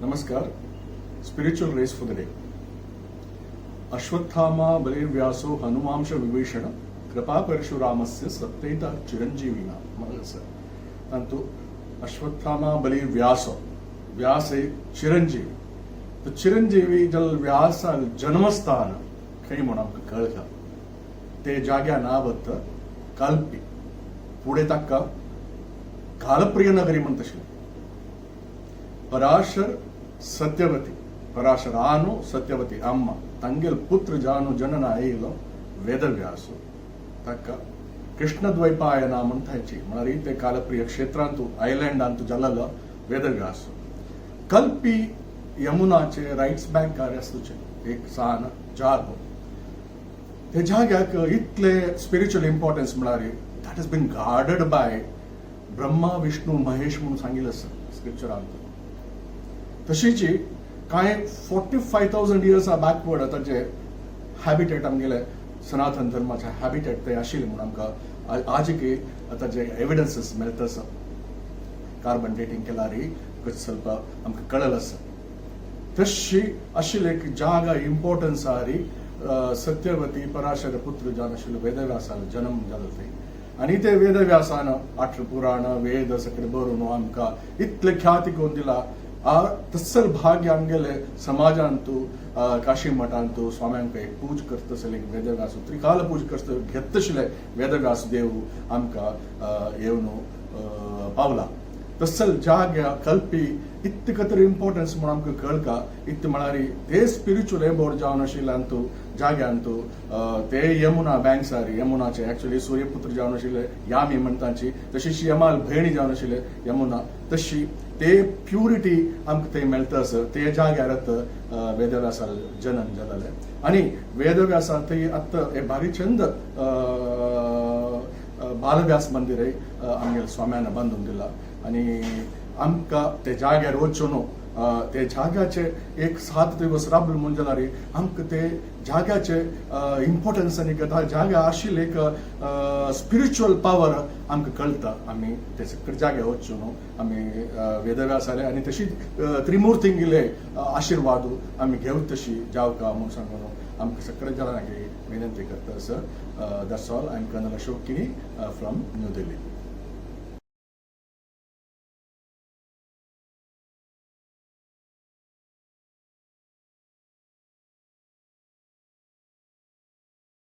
Namaskar. Spiritual race for the day. Ashwathama Balivyaso Hanumamsha Vibhishana Kripa Parshuramasya Satyeta Chiranjivina. Sir. Tantu Ashwathama Balivyaso Vyase Chiranjivi. The Chiranjivi Jal Vyasa Janamastana Kaimonam Kalka. Te Jagya Navata Kalpi Pudetaka Kalapriya Nagari Mantashli. Parashar Satyavati पराशरानु Satyavati अम्मा तंगेल पुत्र जानु जनन आयलो वेदव्यासु तक्क कृष्णद्वैपायन ಅಂತ ಹೆಚ್ಚಿ మన ರೀತೆ ಕಾಲಪ್ರಿಯ ಕ್ಷೇತ್ರ ಅಂತೂ ಐಲ್ಯಾಂಡ್ ಅಂತೂ ಜಲಲ वेदव्यासु कल्पी यमुनाचे राइट्स बँक कार्यास्तुचे एक सान जार हो ते जाग्याक इतले स्पिरिच्युअल इम्पॉर्टन्स म्हणारी that has been guarded by Brahma Vishnu Mahesh म्हणून सांगितलं स्क्रिप्चरांत तशीची कांय 45,000 years बॅकवर्ड आतांचे हॅबिटेट आमगेले सनातन धर्माचे हॅबिटेट ते आशिल्ले म्हणून आमकां आजकी आतांचे एविडन्सीस मेळटा आसा कार्बन डेटिंग केल्यारी ಸ್ವಲ್ಪ आमकां कळल आसा तशी आशिल्ले एक जागा इम्पॉर्टन्स आरी सत्यवती पराशर पुत्र जावन आशिल्लो वेदव्यासालो जन्म जालो थंय आनी ते वेदव्यासान 8 पुराण वेद सगळे बरोवन आमकां इतले ख्याती करून दिला तसल भाग्य आमगेले समाजांतू काशी मठांतू स्वाम्यांक एक पूज करतसले वेदव्यासू त्रिकाल पूज करत घेतशिले वेदव्यास देव आमकां येवन पावला तसल जाग्या कल्पी इतले खतर इम्पॉर्टन्स म्हणून आमकां कळका इतले म्हळ्यार ते स्पिरिच्युअल एबोर्ड जावन आशिल्ल्यांतू जाग्यांतू ते यमुना बँक सारी यमुनाचे एक्चुअली सूर्यपुत्र जावन आशिल्ले यामी म्हणटाची तशीच यमाल भयणी जावन आशिल्ले यमुना तशी ते प्युरिटी आमकां थंय मेळटा आसा ते जाग्यार वेदव्यासाल जनन जालेले आनी वेदव्यासा थंय आतां हे भारी चंद बालव्यास मंदिर आमगेल्या स्वाम्यान बांदून दिला आनी आमकां ते जाग्यार वचून ते जाग्याचे एक 7 दिवस राबलो म्हणून जाल्यार आमकां ते जाग्याचे इम्पॉर्टन्स आनी जाग्या आशिल्ले एक स्पिरिच्युअल पावर आमकां कळटा आमी ते सगळे जाग्यार वचून आमी वेदव्यास आले आनी तशीच त्रिमुर्तींगेले आशिर्वाद आमी घेवं तशी जावका म्हणून सांगून आमकां सगळे जाणांक विनंती करता sir that's all I am colonel Ashok Kini from new Delhi.